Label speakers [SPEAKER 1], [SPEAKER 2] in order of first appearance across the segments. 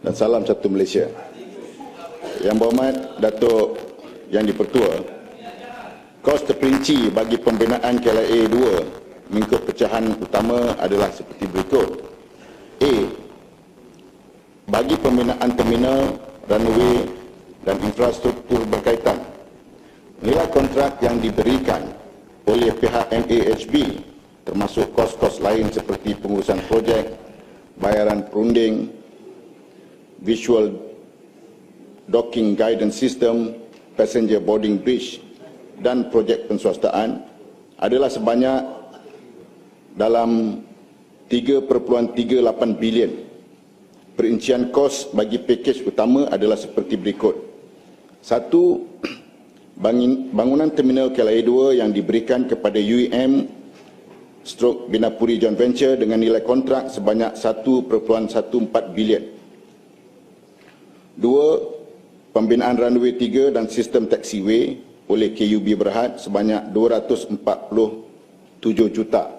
[SPEAKER 1] dan salam satu Malaysia. Yang berhormat Datuk Yang di-Pertua, kos terperinci bagi pembinaan KLIA 2 mengikut pecahan utama adalah seperti berikut. A. Bagi pembinaan terminal, runway dan infrastruktur berkaitan, nilai kontrak yang diberikan oleh pihak MAHB termasuk kos-kos lain seperti pengurusan projek, bayaran perunding, visual docking guidance system, passenger boarding bridge dan projek penswastaan adalah sebanyak dalam 3.38 bilion. Perincian kos bagi pakej utama adalah seperti berikut. 1. Bangunan terminal KLIA 2 yang diberikan kepada UEM / Binapuri Joint Venture dengan nilai kontrak sebanyak 1.14 bilion. 2. Pembinaan runway 3 dan sistem taxiway oleh KUB Berhad sebanyak 247 juta.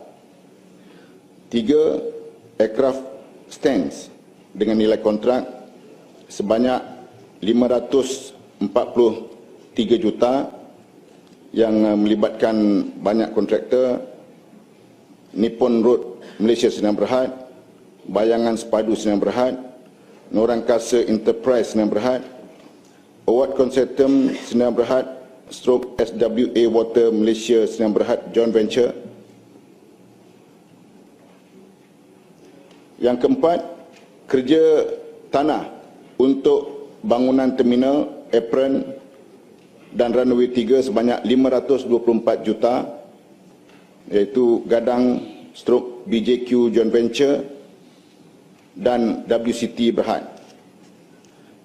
[SPEAKER 1] 3. Aircraft stands dengan nilai kontrak sebanyak 543 juta yang melibatkan banyak kontraktor: Nippon Road Malaysia Sdn Bhd, Bayangan Sepadu Sdn Bhd, Norangkasa Enterprise Sdn Bhd, Award Consortium Sdn Bhd / SWA Water Malaysia Sdn Bhd Joint Venture. Yang keempat, kerja tanah untuk bangunan terminal, apron dan runway 3 sebanyak 524 juta, iaitu Gadang / BJQ Joint Venture dan WCT Berhad.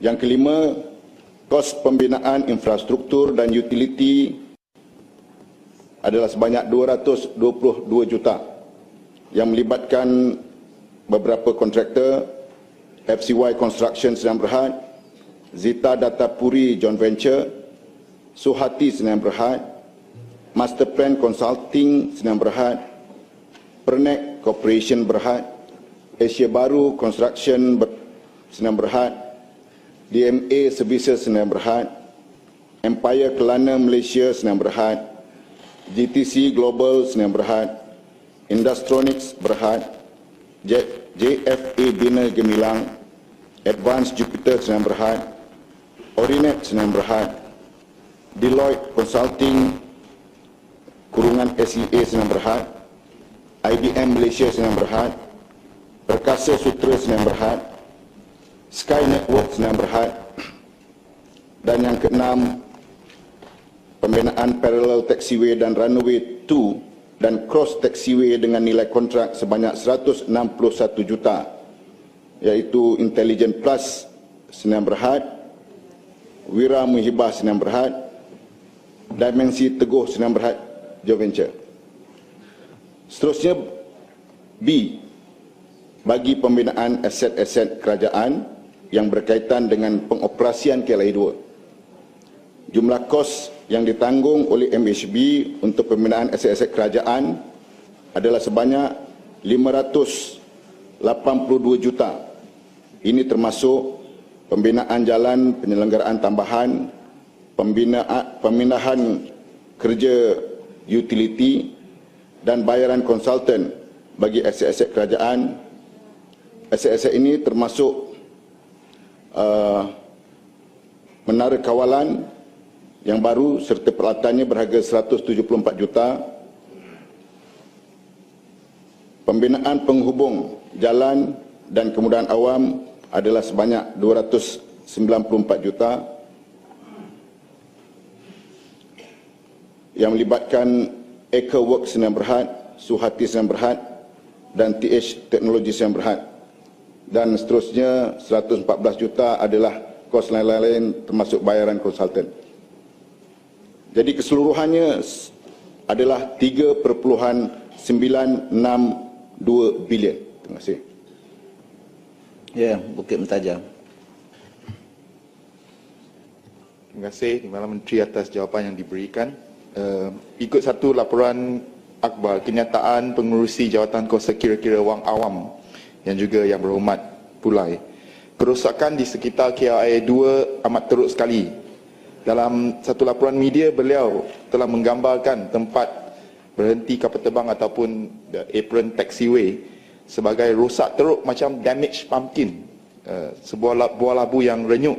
[SPEAKER 1] Yang kelima, kos pembinaan infrastruktur dan utility adalah sebanyak 222 juta yang melibatkan beberapa kontraktor: FCY Construction Sdn Bhd, Zita Datapuri Joint Venture, Suhati Sdn Bhd, Master Plan Consulting Sdn Bhd, Pernek Corporation Berhad, Asia Baru Construction Sdn Bhd, DMA Services Sdn Bhd, Empire Kelana Malaysia Sdn Bhd, GTC Global Sdn Bhd, Industronics Berhad, JFA Bina Gemilang, Advanced Jupiter Sdn Bhd, Orinet Sdn Bhd, Deloitte Consulting (SEA Sdn Bhd), IBM Malaysia Sdn Bhd, Perkasa Sutra Sdn Bhd, Sky Network Sdn Bhd. Dan yang keenam, pembinaan parallel taxiway dan runway 2 dan cross taxiway dengan nilai kontrak sebanyak 161 juta, iaitu Intelligent Plus Sdn Bhd, Wira Muhibah Sdn Bhd, Dimensi Teguh Sdn Bhd Joint Venture. Seterusnya, B. Bagi pembinaan aset-aset kerajaan yang berkaitan dengan pengoperasian KLIA 2. Jumlah kos yang ditanggung oleh MHB untuk pembinaan aset-aset kerajaan adalah sebanyak 582 juta. Ini termasuk pembinaan jalan, penyelenggaraan tambahan, pemindahan kerja utility dan bayaran konsultan bagi aset-aset kerajaan. Aset-aset ini termasuk menara kawalan yang baru serta peralatannya berharga 174 juta. Pembinaan penghubung jalan dan kemudahan awam adalah sebanyak 294 juta yang melibatkan Eco Works Sdn Bhd, Suhati Sdn Bhd dan TH Teknologi Sdn Bhd. Dan seterusnya 114 juta adalah kos lain-lain termasuk bayaran konsultan. Jadi keseluruhannya adalah 3.962 bilion. Terima kasih.
[SPEAKER 2] Ya, Bukit Mentajam.
[SPEAKER 3] Terima kasih Timbalan Menteri atas jawapan yang diberikan. Ikut satu laporan akhbar kenyataan pengurusi jawatan kuasa kira-kira wang awam yang juga yang berhormat Pulai kerosakan di sekitar KLIA 2 amat teruk sekali. Dalam satu laporan media, beliau telah menggambarkan tempat berhenti kapal terbang ataupun the apron taxiway sebagai rosak teruk macam damaged pumpkin, sebuah buah labu yang renyuk.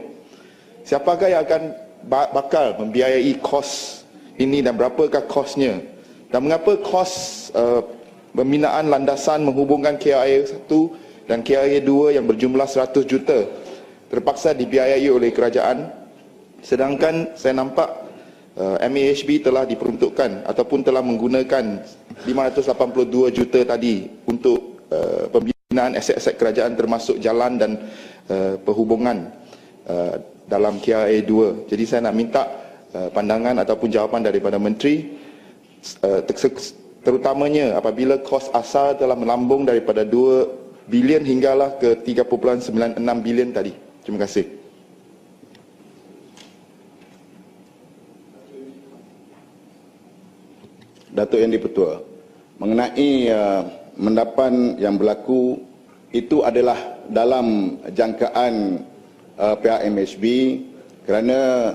[SPEAKER 3] Siapakah yang akan bakal membiayai kos ini dan berapakah kosnya? Dan mengapa kos pembinaan landasan menghubungkan KLIA 1 dan KLIA 2 yang berjumlah 100 juta terpaksa dibiayai oleh kerajaan, sedangkan saya nampak MAHB telah diperuntukkan ataupun telah menggunakan 582 juta tadi untuk pembinaan aset-aset kerajaan termasuk jalan dan perhubungan dalam KLIA 2. Jadi saya nak minta pandangan ataupun jawapan daripada Menteri, terutamanya apabila kos asal telah melambung daripada 2 bilion hinggalah ke 3.96 bilion tadi. Terima kasih.
[SPEAKER 1] Datuk Yang di-Pertua, mengenai mendapan yang berlaku itu adalah dalam jangkaan pihak MHB kerana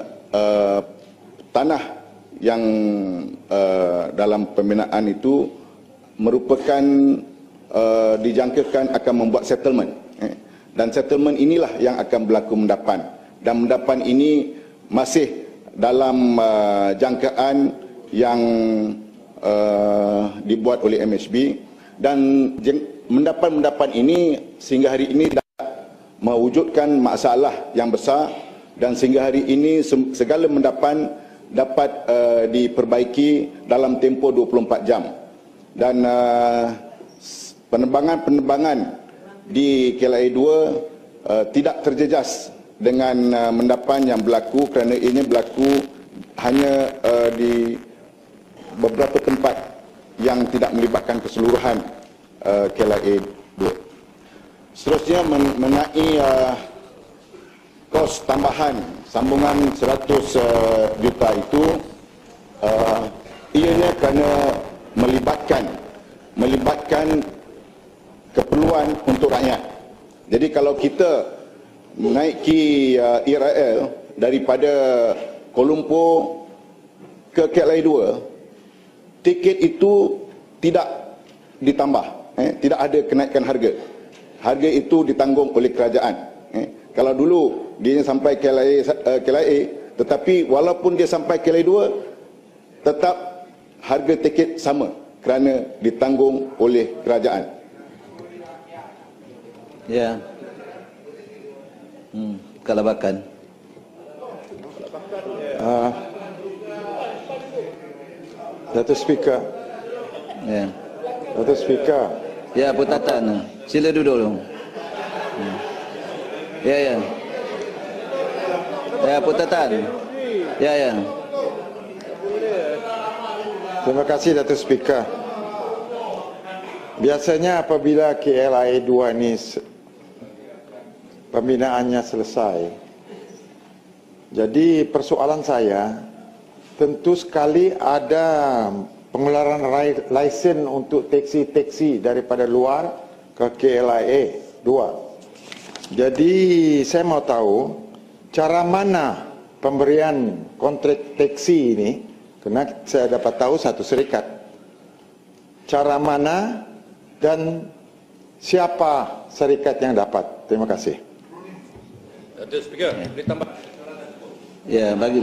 [SPEAKER 1] tanah yang dalam pembinaan itu merupakan dijangkakan akan membuat settlement, dan settlement inilah yang akan berlaku mendapan, dan mendapan ini masih dalam jangkaan yang dibuat oleh MHB, dan mendapan ini sehingga hari ini mewujudkan masalah yang besar, dan sehingga hari ini segala mendapan dapat diperbaiki dalam tempoh 24 jam, dan penerbangan di KLIA 2 tidak terjejas dengan mendapan yang berlaku kerana ini berlaku hanya di beberapa tempat yang tidak melibatkan keseluruhan KLIA 2. Seterusnya mengenai kos tambahan sambungan 100 juta itu, ianya kerana melibatkan keperluan untuk rakyat. Jadi kalau kita menaiki ERL daripada Kuala Lumpur ke KLIA 2, tiket itu tidak ditambah, tidak ada kenaikan harga. Harga itu ditanggung oleh kerajaan. Kalau dulu dia sampai KLIA, tetapi walaupun dia sampai KLIA 2, tetap harga tiket sama kerana ditanggung oleh kerajaan.
[SPEAKER 2] Ya. Kelabakan.
[SPEAKER 4] Datuk Speaker.
[SPEAKER 2] Ya.
[SPEAKER 4] Datuk Speaker.
[SPEAKER 2] Ya, Putatan. Sila duduk dulu. Ya, ya. Ya, Putatan. Ya, ya.
[SPEAKER 4] Terima kasih Datuk Speaker. Biasanya apabila KLIA 2 ini pembinaannya selesai, jadi persoalan saya, tentu sekali ada pengeluaran lesen untuk taksi-taksi daripada luar ke KLIA 2. Jadi saya mau tahu cara mana pemberian kontrak taksi ini, kerana saya dapat tahu satu serikat. Cara mana dan siapa serikat yang dapat? Terima kasih.
[SPEAKER 5] Datuk Speaker, boleh tambah?
[SPEAKER 2] Ya, bagi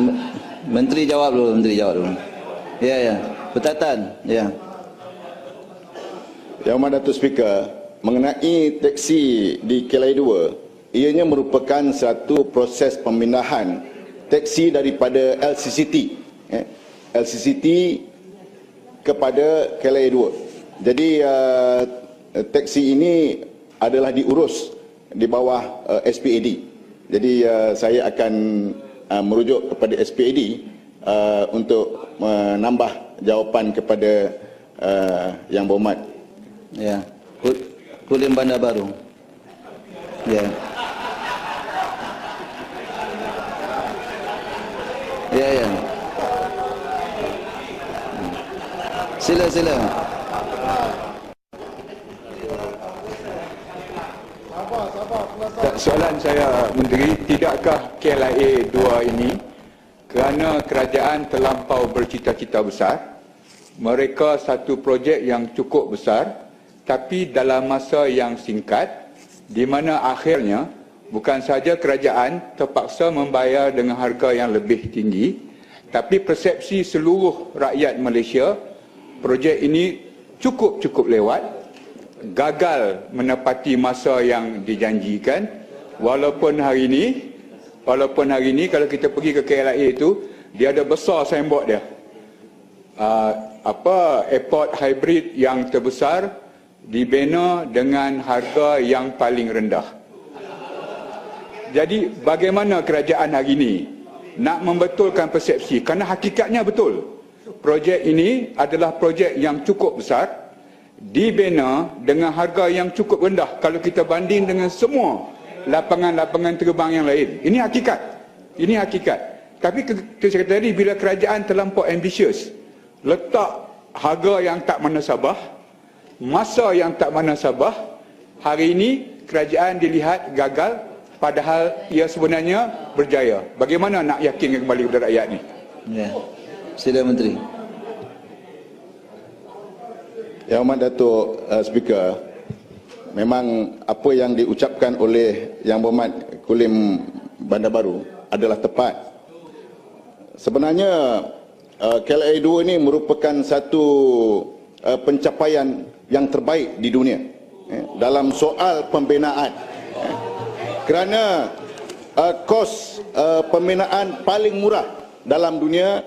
[SPEAKER 2] Menteri jawab dulu, Menteri jawab dulu. Ya, ya. Putatan. Ya.
[SPEAKER 1] Yang Amat Datuk Speaker, mengenai taksi di KLIA 2, ianya merupakan satu proses pemindahan taksi daripada LCCT, LCCT kepada KLIA 2. Jadi taksi ini adalah diurus di bawah SPAD. Jadi saya akan merujuk kepada SPAD untuk menambah jawapan kepada Yang Berhormat.
[SPEAKER 2] Ya. Kulim Bandar Baru. Ya. Ya, ya. Sila.
[SPEAKER 6] Soalan saya, Menteri, tidakkah KLIA 2 ini kerana kerajaan terlampau bercita-cita besar, mereka satu projek yang cukup besar, tapi dalam masa yang singkat, di mana akhirnya bukan sahaja kerajaan terpaksa membayar dengan harga yang lebih tinggi, tapi persepsi seluruh rakyat Malaysia, projek ini cukup lewat, gagal menepati masa yang dijanjikan, walaupun hari ini kalau kita pergi ke KLIA itu, dia ada besar signboard dia. Airport hybrid yang terbesar dibina dengan harga yang paling rendah. Jadi bagaimana kerajaan hari ini nak membetulkan persepsi, kerana hakikatnya betul. Projek ini adalah projek yang cukup besar, dibina dengan harga yang cukup rendah kalau kita banding dengan semua lapangan-lapangan terbang yang lain. Ini hakikat. Tapi saya kata tadi, bila kerajaan terlampau ambisius, letak harga yang tak manasabah, masa yang tak manasabah, hari ini kerajaan dilihat gagal, padahal ia sebenarnya berjaya. Bagaimana nak yakin kembali kepada rakyat ni?
[SPEAKER 2] Ya. Sila Menteri.
[SPEAKER 1] Yang Amat Datuk Speaker, memang apa yang diucapkan oleh Yang Berhormat Kulim Bandar Baru adalah tepat. Sebenarnya KLIA 2 ini merupakan satu pencapaian yang terbaik di dunia dalam soal pembinaan. Kerana kos pembinaan paling murah dalam dunia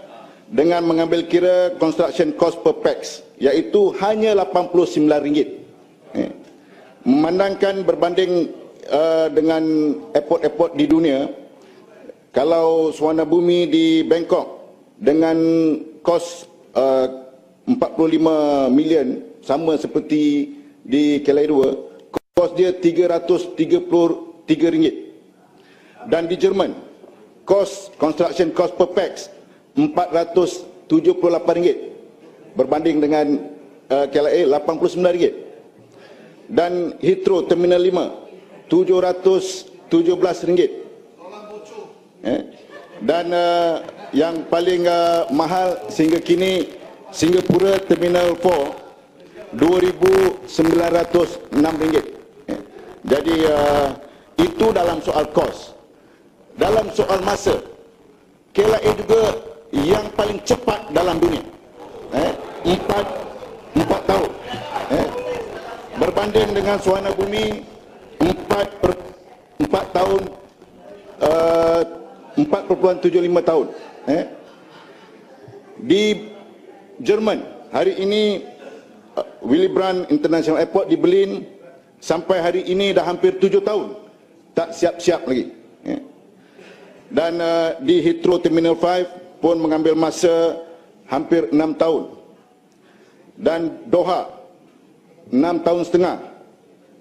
[SPEAKER 1] dengan mengambil kira construction cost per pax, iaitu hanya RM89. Memandangkan berbanding dengan airport-airport di dunia, kalau Suwana Bumi di Bangkok dengan kos 45 million, sama seperti di KLIA 2, kos dia RM333. Dan di Jerman, construction cost per pax RM478, berbanding dengan KLIA RM89. Dan Heathrow Terminal 5 RM717. Dan yang paling mahal sehingga kini, Singapura Terminal 4 RM2,906. Jadi itu dalam soal kos. Dalam soal masa, KLIA juga yang paling cepat dalam dunia, 4 tahun, berbanding dengan Suwana Bumi 4 tahun, 4.75 tahun. Di Jerman hari ini, Willy Brandt International Airport di Berlin sampai hari ini dah hampir 7 tahun tak siap-siap lagi. Dan di Heathrow Terminal 5 pun mengambil masa hampir 6 tahun. Dan Doha 6 tahun setengah.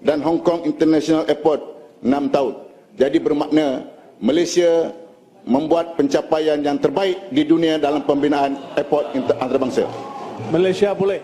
[SPEAKER 1] Dan Hong Kong International Airport 6 tahun. Jadi bermakna Malaysia membuat pencapaian yang terbaik di dunia dalam pembinaan airport antarabangsa.
[SPEAKER 7] Malaysia boleh.